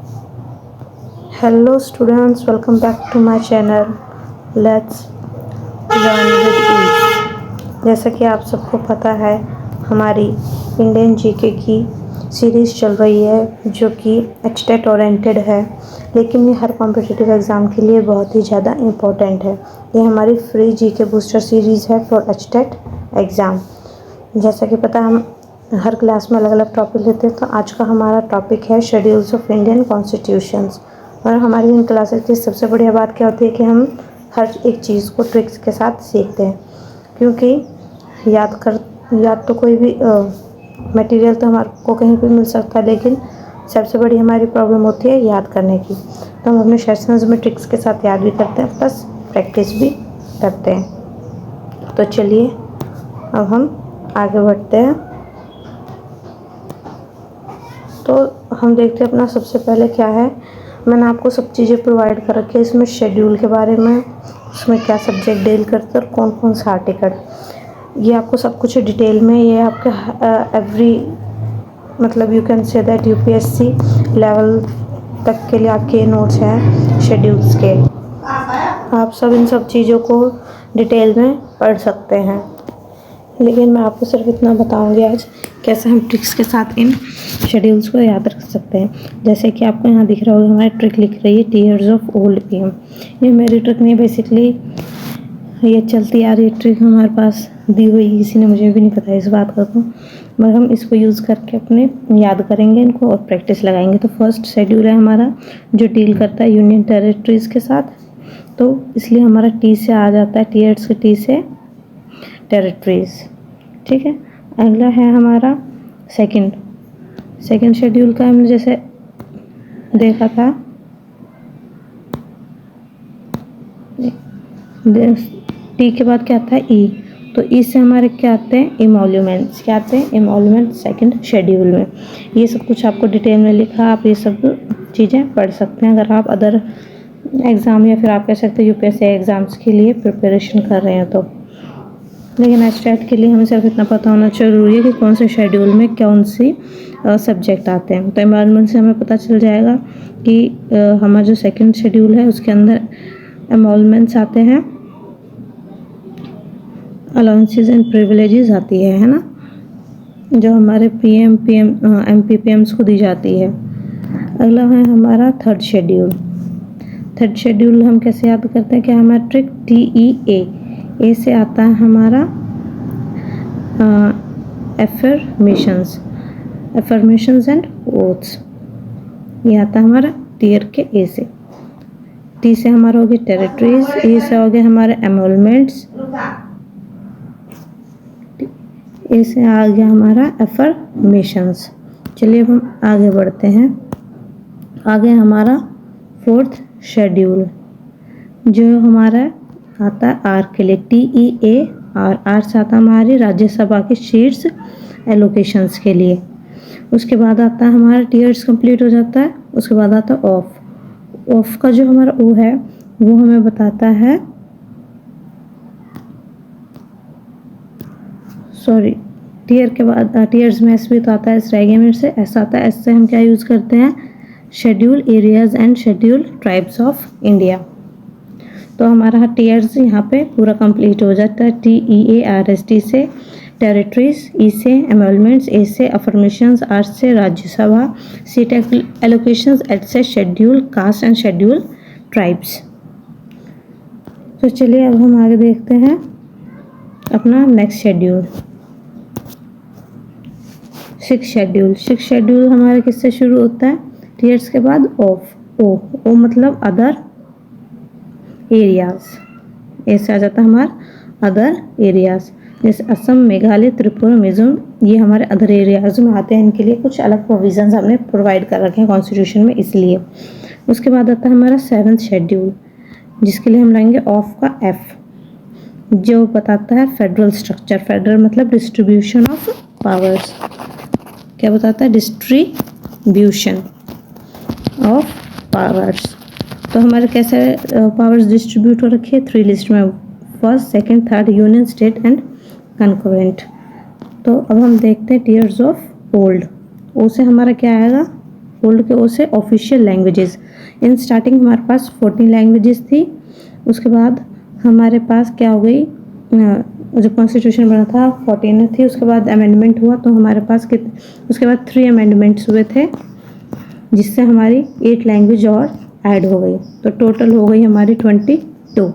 Hello students, welcome back to my channel. Let's learn with ease. जैसा कि आप सबको पता है, हमारी इंडियन जीके की सीरीज़ चल रही है जो कि एचटेट ओरिएंटेड है, लेकिन ये हर कॉम्पिटिटिव एग्ज़ाम के लिए बहुत ही ज़्यादा इम्पोर्टेंट है। ये हमारी फ्री जीके बूस्टर सीरीज़ है फॉर एचटेट एग्ज़ाम। जैसा कि पता हम हर क्लास में अलग अलग टॉपिक लेते हैं, तो आज का हमारा टॉपिक है शेड्यूल्स ऑफ इंडियन कॉन्स्टिट्यूशंस। और हमारी इन क्लासेस की सबसे बढ़िया बात क्या होती है कि हम हर एक चीज़ को ट्रिक्स के साथ सीखते हैं, क्योंकि याद तो कोई भी मटेरियल तो हमारे को कहीं भी मिल सकता है, लेकिन सबसे बड़ी हमारी प्रॉब्लम होती है याद करने की। तो हम अपने सेशंस में ट्रिक्स के साथ याद भी करते हैं, प्लस प्रैक्टिस भी करते हैं। तो चलिए अब हम आगे बढ़ते हैं। तो हम देखते हैं अपना सबसे पहले क्या है। मैंने आपको सब चीज़ें प्रोवाइड कर रखी है इसमें, शेड्यूल के बारे में, उसमें क्या सब्जेक्ट डील करते हैं और कौन कौन सा आर्टिकल, ये आपको सब कुछ डिटेल में, ये आपके एवरी मतलब you can say that UPSC level तक के लिए आपके नोट्स हैं शेड्यूल्स के। आप सब इन सब चीज़ों को डिटेल में पढ़ सकते हैं, लेकिन मैं आपको सिर्फ इतना बताऊंगी आज कैसे हम ट्रिक्स के साथ इन शेड्यूल्स को याद रख सकते हैं। जैसे कि आपको यहाँ दिख रहा होगा, हमारी ट्रिक लिख रही है टीयर्स ऑफ ओल्ड पीएम। ये मेरी ट्रिक नहीं, बेसिकली ये चलती आ रही ट्रिक हमारे पास दी हुई, किसी ने मुझे भी नहीं पता इस बात का, तो मगर हम इसको यूज़ करके अपने याद करेंगे इनको और प्रैक्टिस लगाएंगे। तो फर्स्ट शेड्यूल है हमारा जो डील करता है यूनियन टेरिटरीज़ के साथ, तो इसलिए हमारा टी से आ जाता है, टीयर्स के टी से टेरिटरीज़। ठीक है, अगला है हमारा सेकंड शेड्यूल का हमने जैसे देखा था, टी के बाद क्या आता है ई, तो ई से हमारे क्या आते हैं इमोल्यूमेंट्स। क्या आते हैं इमोल्यूमेंट सेकंड शेड्यूल में। ये सब कुछ आपको डिटेल में लिखा, आप ये सब चीज़ें पढ़ सकते हैं अगर आप अदर एग्ज़ाम या फिर आप कह सकते हैं यूपीएससी एग्ज़ाम्स के लिए प्रिपरेशन कर रहे हैं तो। लेकिन एचटेट के लिए हमें सिर्फ इतना पता होना जरूरी है कि कौन से शेड्यूल में कौन सी सब्जेक्ट आते हैं। तो एनवायरनमेंट से हमें पता चल जाएगा कि हमारा जो सेकंड शेड्यूल है उसके अंदर एमोल्यूमेंट्स आते हैं, अलाउंसेस एंड प्रिविलेजेस आती है ना, जो हमारे एमपीपीएम्स को दी जाती है। अगला है हमारा थर्ड शेड्यूल हम कैसे याद करते हैं कि हमारा ट्रिक TEA, ए से आता है हमारा एफर्मेशंस एंड ओथ्स। ये आता है हमारा टीयर के ए से। टी से हमारा हो गया टेरिटरीज, ए से हो गया हमारे एमोल्यूमेंट्स, ए से आ गया हमारा एफर्मेशंस। चलिए अब हम आगे बढ़ते हैं। आगे हमारा फोर्थ शेड्यूल जो हमारा आता है आर के लिए, TEA आर से आता है हमारी राज्यसभा के शीर्ष एलोकेशंस के लिए। उसके बाद आता है हमारा टीयर्स कंप्लीट हो जाता है, उसके बाद आता है ऑफ का जो हमारा ओ है वो हमें बताता है, टीयर के बाद टीयर्स में एस भी तो आता है, इस रेगेमेंट से एस आता है। एस से हम क्या यूज़ करते हैं, schedule areas and schedule tribes of India. तो हमारा टीयर्स यहाँ पे पूरा कंप्लीट हो जाता है। TEA टी से टेरिटरीज, ई से एमोल्यूमेंट्स, ए से अफर्मेशंस, आर से राज्यसभा, सी एलोकेशंस, एच से schedule caste and schedule tribes. तो चलिए अब हम आगे देखते हैं अपना नेक्स्ट शेड्यूल, सिक्स शेड्यूल हमारे किससे शुरू होता है, टीयर्स के बाद ओ मतलब अदर एरियाज। ऐसे आ जाता है हमारा अदर एरियाज, जैसे असम, मेघालय, त्रिपुरा, मिजोरम, ये हमारे अदर एरियाज में आते हैं। इनके लिए कुछ अलग प्रोविजंस हमने प्रोवाइड कर रखे हैं कॉन्स्टिट्यूशन में, इसलिए। उसके बाद आता है हमारा सेवंथ शेड्यूल, जिसके लिए हम लाएंगे ऑफ का एफ, जो बताता है फेडरल स्ट्रक्चर। फेडरल मतलब डिस्ट्रीब्यूशन ऑफ पावर्स। क्या बताता है, डिस्ट्रीब्यूशन ऑफ पावर्स। तो हमारे कैसे पावर्स डिस्ट्रीब्यूट हो रखी है, 3 लिस्ट में, first, second, third, union, state and concurrent. तो अब हम देखते हैं टीयर्स ऑफ ओल्ड। ओ से हमारा क्या आएगा, ओल्ड के ओ से ऑफिशियल लैंग्वेजेस। इन स्टार्टिंग हमारे पास 14 लैंग्वेजेस थी, उसके बाद हमारे पास क्या हो गई, जो कॉन्स्टिट्यूशन बना था 14 थी, उसके बाद अमेंडमेंट हुआ तो हमारे पास उसके बाद 3 अमेंडमेंट्स हुए थे, जिससे हमारी 8 लैंग्वेज और ऐड हो गई, तो टोटल हो गई हमारी 22।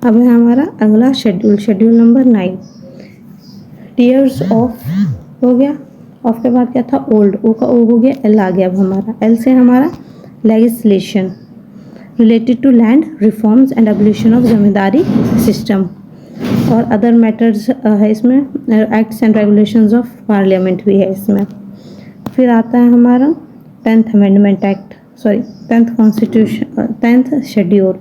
अब है हमारा अगला schedule, schedule number 9, tears of हो गया। ऑफ के बाद क्या था, ओल्ड, ओ का ओ हो गया, एल आ गया। अब हमारा एल से हमारा legislation related to land reforms and abolition of zamindari system और अदर मैटर्स है इसमें, acts and regulations of parliament भी है इसमें। फिर आता है हमारा 10th amendment act, sorry 10th constitution, 10th schedule.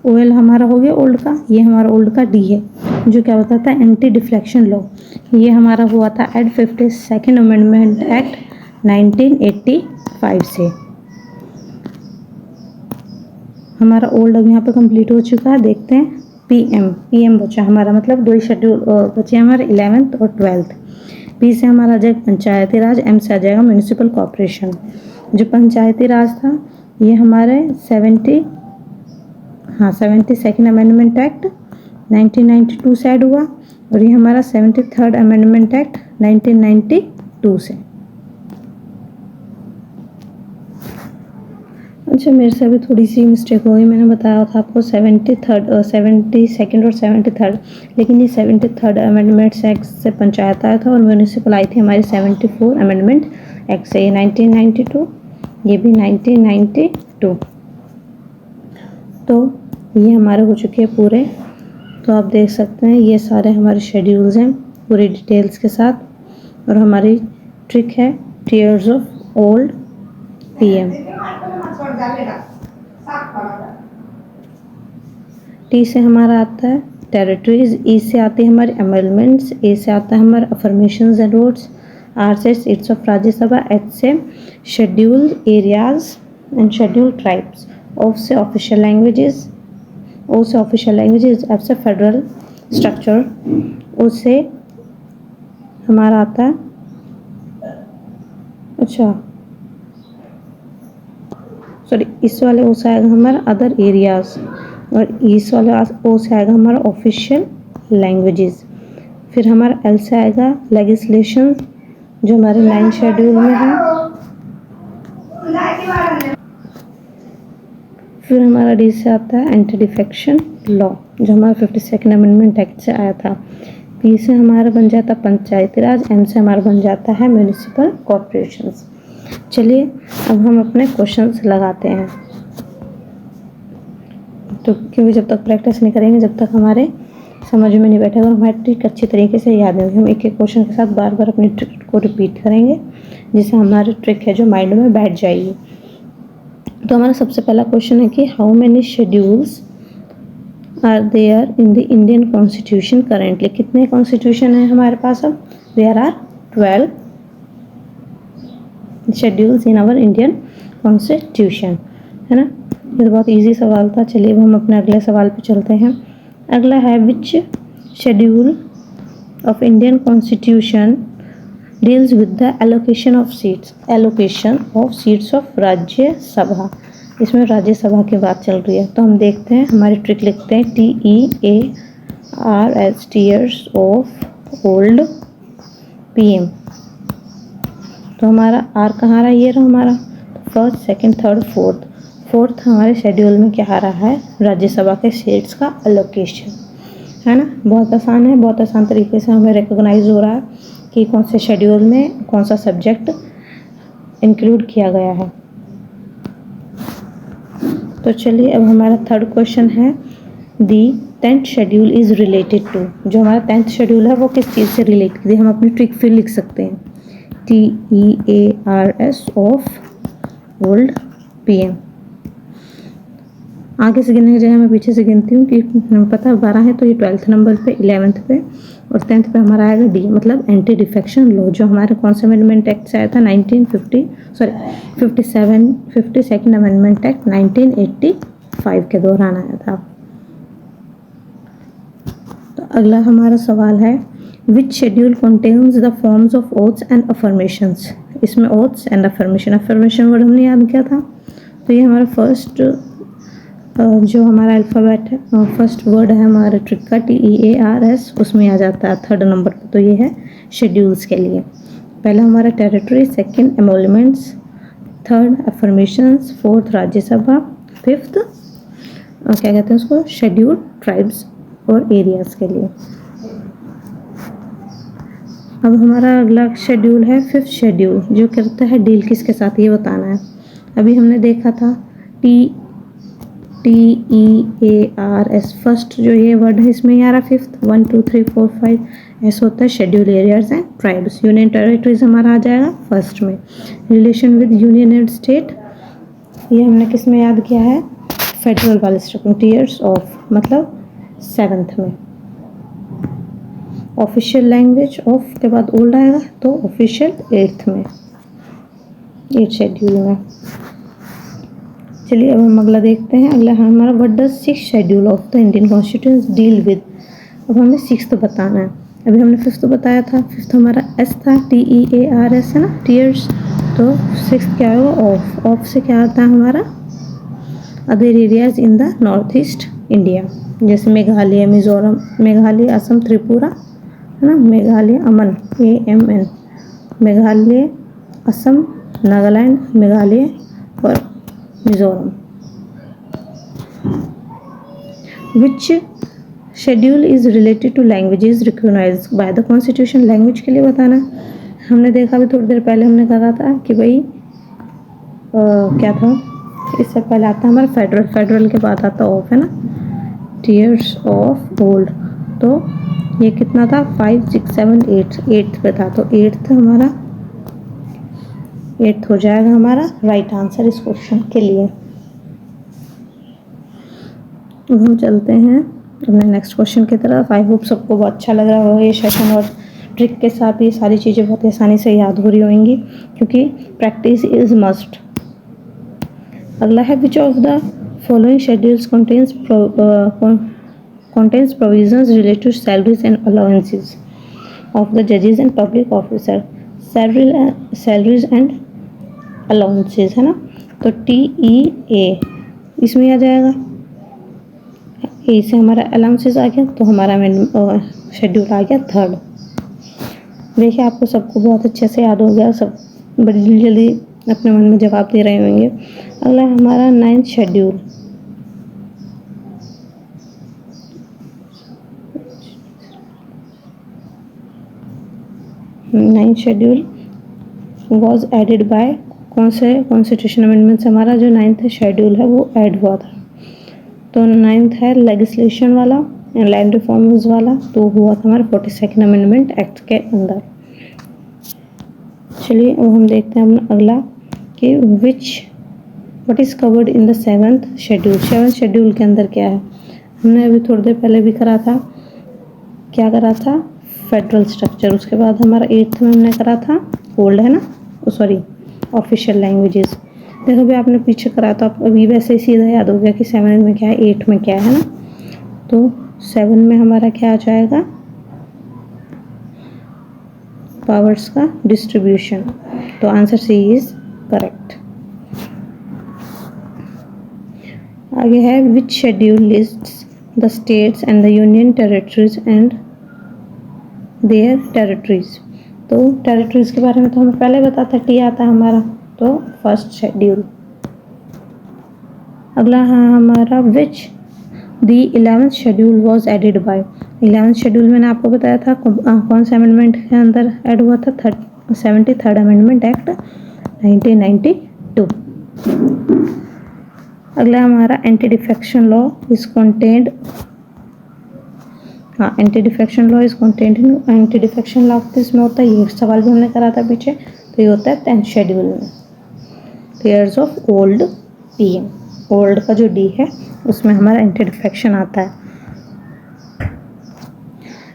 ओएल हमारा हो गया ओल्ड का, ये हमारा ओल्ड का डी है, जो क्या होता था, एंटी डिफ्लेक्शन लॉ। ये हमारा हुआ था एट 52nd अमेंडमेंट एक्ट 1985 से। हमारा ओल्ड अब यहाँ पे कंप्लीट हो चुका है। देखते हैं पीएम बचा हमारा, मतलब 2 ही शेड्यूल बचे हमारे, 11th और 12th। पी से हमारा आ जाएगा पंचायती राज, एम से आ जाएगा म्यूनिसिपल कॉर्पोरेशन। जो पंचायती राज था ये हमारे 72nd अमेंडमेंट एक्ट 1992 से ऐड हुआ, और ये हमारा 73rd अमेंडमेंट एक्ट 1992 से। अच्छा, मेरे से अभी थोड़ी सी मिस्टेक हो गई, मैंने बताया था आपको 72nd और 73rd, लेकिन ये 73rd अमेंडमेंट एक्ट से पंचायत आया था और म्यूनिसिपल आई थी हमारी 74 अमेंडमेंट एक्ट से, ये 1992, ये भी 1992। तो ये हमारे हो चुके हैं पूरे। तो आप देख सकते हैं ये सारे हमारे शेड्यूल्स हैं पूरी डिटेल्स के साथ, और हमारी ट्रिक है tears of old PM. T से हमारा आता है टेरिटरीज, ई से आती है हमारे अमेंडमेंट्स, ए से आता है हमारा अफर्मेशंस एंड रोड्स, आर से सीट्स ऑफ राज्यसभा, एच से scheduled areas and scheduled tribes, O से ऑफिशियल लैंग्वेजेस, ओ से ऑफिशियल लैंग्वेजेस, एफ से फेडरल स्ट्रक्चर, ओ से हमारा आता है, अच्छा सॉरी, इस वाले ओ से आएगा हमारा अदर एरियाज, और इस वाले ओ से आएगा हमारा ऑफिशियल लैंग्वेजेस। फिर हमारा एल से आएगा लेजिस्लेशन, जो हमारे 9 शेड्यूल में है। फिर हमारा डी से आता है एंटी डिफेक्शन लॉ, जो हमारा 52nd अमेंडमेंट एक्ट से आया था। पी से हमारा बन जाता है पंचायती राज, एम से हमारा बन जाता है म्यूनिसिपल कॉर्पोरेशंस। चलिए अब हम अपने क्वेश्चंस लगाते हैं, तो क्योंकि जब तक प्रैक्टिस नहीं करेंगे, जब तक हमारे समझ में नहीं बैठेगा और हमारी ट्रिक अच्छी तरीके से याद नहीं होगी, हम एक एक क्वेश्चन के साथ बार बार अपनी ट्रिक को रिपीट करेंगे, जिससे हमारी ट्रिक है जो माइंड में बैठ जाएगी। तो हमारा सबसे पहला क्वेश्चन है कि how many schedules are there in the Indian constitution currently. कितने कॉन्स्टिट्यूशन है हमारे पास अब? There are 12 schedules in our Indian constitution, है ना। ये तो बहुत इजी सवाल था। चलिए अब हम अपने अगले सवाल पे चलते हैं। अगला है which schedule of Indian constitution deals with the allocation of seats, allocation of seats of Rajya Sabha. इसमें राज्यसभा की बात चल रही है, तो हम देखते हैं, हमारी ट्रिक लिखते हैं TEARS, tears of old PM. तो हमारा आर कहाँ रहा? ये रहा हमारा फर्स्ट, सेकंड, थर्ड, फोर्थ हमारे शेड्यूल में क्या आ रहा है? राज्यसभा के सीट्स का एलोकेशन, है ना। बहुत आसान है, बहुत आसान तरीके से हमें रिकॉग्नाइज हो रहा है कि कौन से शेड्यूल में कौन सा सब्जेक्ट इंक्लूड किया गया है। तो चलिए अब हमारा थर्ड क्वेश्चन है, the 10th schedule is related to. जो हमारा 10th शेड्यूल है वो किस चीज़ से रिलेटेड है? हम अपनी ट्रिक फिर लिख सकते हैं, TEARS ऑफ ओल्ड पीएम। आगे से गिनने की जगह मैं पीछे से गिनती हूँ कि हमें पता 12 है, तो ये 12th नंबर पे, 11th पे और 10th पे हमारा आएगा डी, मतलब एंटी डिफेक्शन लॉ, जो हमारे कौन सा अमेंडमेंट एक्ट से आया था? 52nd अमेंडमेंट एक्ट 1985 के दौरान आया था। तो अगला हमारा सवाल है, which schedule contains the forms of oaths and affirmations. इसमें oaths and affirmation, affirmation word हमने याद किया था, तो ये हमारा फर्स्ट जो हमारा अल्फ़ाबेट है, फर्स्ट वर्ड है हमारा ट्रिक का TEARS, उसमें आ जाता है थर्ड नंबर पर। तो ये है शेड्यूल्स के लिए। पहला हमारा territory, second emoluments, third affirmations, fourth Rajya Sabha, fifth क्या कहते हैं उसको, शेड्यूल ट्राइब्स और एरियाज के लिए। अब हमारा अगला शेड्यूल है फिफ्थ शेड्यूल, जो करता है डील किसके साथ ये बताना है। अभी हमने देखा था TEARS, फर्स्ट जो ये वर्ड है इसमें ये आ रहा फिफ्थ, 1 2 3 4 5 ऐसा होता है schedule areas and tribes. Union territories हमारा आ जाएगा फर्स्ट में। Relation with union and state, ये हमने किस में याद किया है, फेडरल वाले स्ट्रक्चर, टीयर्स ऑफ मतलब सेवन्थ में। ऑफिशियल लैंग्वेज ऑफ के बाद ओल्ड आएगा तो ऑफिशियल एट्थ में, एट शेड्यूल में। चलिए अब हम अगला देखते हैं। अगला है हमारा what does six schedule of the Indian constitution deal with. अब हमें सिक्स्थ बताना है। अभी हमने फिफ्थ बताया था, फिफ्थ हमारा एस था, TEARS है ना, टीयर्स। तो सिक्स्थ क्या होगा, ऑफ। ऑफ से क्या आता है हमारा, other areas in the north east India, जैसे मेघालय, मिजोरम, मेघालय, असम, त्रिपुरा है ना, मेघालय, अमन, AMN, मेघालय, असम, नागालैंड, मेघालय और Mizoram. Which schedule is related to languages recognised by the constitution. Language के लिए बताना। हमने देखा अभी थोड़ी देर पहले हमने कहा था कि भाई क्या था, इससे पहले आता है हमारा फेडरल, फेडरल के बाद आता ऑफ है ना, टीयर्स ऑफ ओल्ड। तो ये कितना था, 5 6 7 8, एट्थ पे था, तो एट्थ हमारा, एट्थ हो जाएगा हमारा राइट आंसर इस क्वेश्चन के लिए। अब हम चलते हैं अपने नेक्स्ट क्वेश्चन की तरफ। आई होप सबको बहुत अच्छा लग रहा होगा ये सेशन, और ट्रिक के साथ ये सारी चीज़ें बहुत आसानी से याद हो रही होंगी, क्योंकि प्रैक्टिस इज मस्ट। अगला है which of the following schedules contains provisions related to salaries and allowances of the judges and public officer। salaries and allowances है ना, तो TEA इसमें आ जाएगा। ए से हमारा अलाउंसेस आ गया, तो हमारा शेड्यूल आ गया थर्ड। देखिए आपको सबको बहुत अच्छे से याद हो गया, सब बड़ी जल्दी अपने मन में जवाब दे रहे होंगे। अगला हमारा ninth schedule. Ninth schedule was added by कौन से कॉन्स्टिट्यूशन अमेंडमेंट से हमारा जो नाइन्थ शेड्यूल है वो ऐड हुआ था। तो नाइन्थ है लेजिस्लेशन वाला, लैंड रिफॉर्म्स वाला, तो हुआ था हमारे 42nd अमेंडमेंट एक्ट के अंदर। चलिए अब हम देखते हैं अपना अगला कि what is covered in the seventh schedule. Seventh schedule के अंदर क्या है, हमने अभी थोड़ी देर पहले भी करा था, क्या करा था, फेडरल स्ट्रक्चर। उसके बाद हमारा एट्थ में हमने करा था ओल्ड है ना, सॉरी ऑफिशियल लैंग्वेजेस। देखो भी आपने पीछे करा तो आप अभी वैसे ही सीधा याद हो गया कि 7 में क्या है, 8 में क्या है ना। तो 7 में हमारा क्या आ जाएगा, पावर्स का डिस्ट्रीब्यूशन। तो आंसर सी इज करेक्ट। आगे है which schedule lists the states and the union territories and their territories. तो टेरिटरीज के बारे में तो हमें पहले बता था, टी आता है हमारा, तो फर्स्ट शेड्यूल। अगला है हमारा which the 11th schedule was added by. 11th schedule मैंने आपको बताया था कौन से अमेंडमेंट के अंदर ऐड हुआ था, 73rd अमेंडमेंट एक्ट 1992। अगला हमारा anti defection law is contained, हाँ anti defection law is contained in, anti defection law किसमें होता है, ये सवाल भी हमने करा था पीछे, तो ये होता है 10th शेड्यूल में। Pairs of old PM, old का जो डी है उसमें हमारा एंटी डिफेक्शन आता है।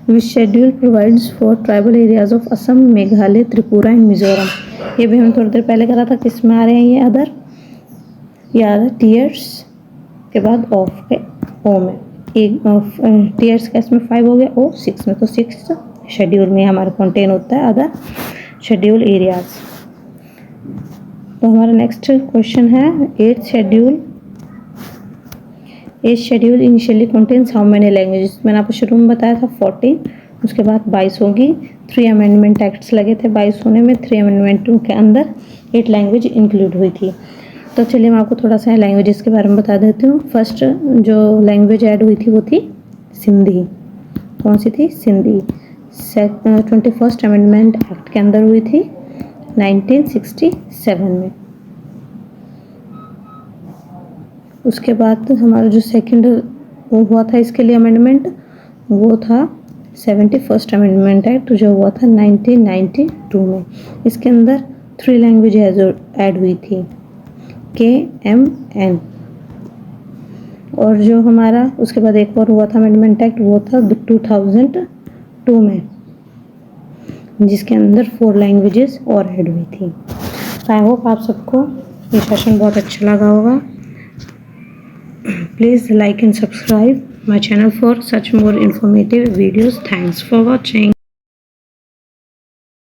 Which schedule provides for tribal areas of Assam, Meghalaya, Tripura and Mizoram. ये भी हम थोड़ी देर पहले करा था, किस में आ रहे हैं ये अदर, या टीयर्स के बाद ऑफ के ओ में, एक टीयर्स का इसमें 5 हो गया, ओ 6 में, तो 6 शेड्यूल में हमारा कंटेन होता है अदर शेड्यूल एरियाज। तो हमारा नेक्स्ट क्वेश्चन है eight schedule initially contains how many languages. मैंने आपको शुरू में बताया था 14, उसके बाद 22 होगी। 3 अमेंडमेंट एक्ट्स लगे थे 22 होने में, 3 अमेंडमेंटों के अंदर 8 लैंग्वेज इंक्लूड हुई थी। तो चलिए मैं आपको थोड़ा सा लैंग्वेजेस के बारे में बता देती हूँ। फर्स्ट जो लैंग्वेज ऐड हुई थी वो थी सिंधी। कौन सी थी? सिंधी। 21st अमेंडमेंट एक्ट के अंदर हुई थी 1967 में। उसके बाद हमारा जो सेकंड वो हुआ था इसके लिए अमेंडमेंट, वो था 71st अमेंडमेंट एक्ट जो हुआ था 1992 में। इसके अंदर 3 लैंग्वेज ऐड हुई थी KMN। और जो हमारा उसके बाद एक और हुआ था अमेंडमेंट एक्ट, वो था 2002 में, जिसके अंदर 4 लैंग्वेजेस और ऐड हुई थी। आई होप आप सबको ये सेशन बहुत अच्छा लगा होगा। Please like and subscribe my channel for such more informative videos. Thanks for watching.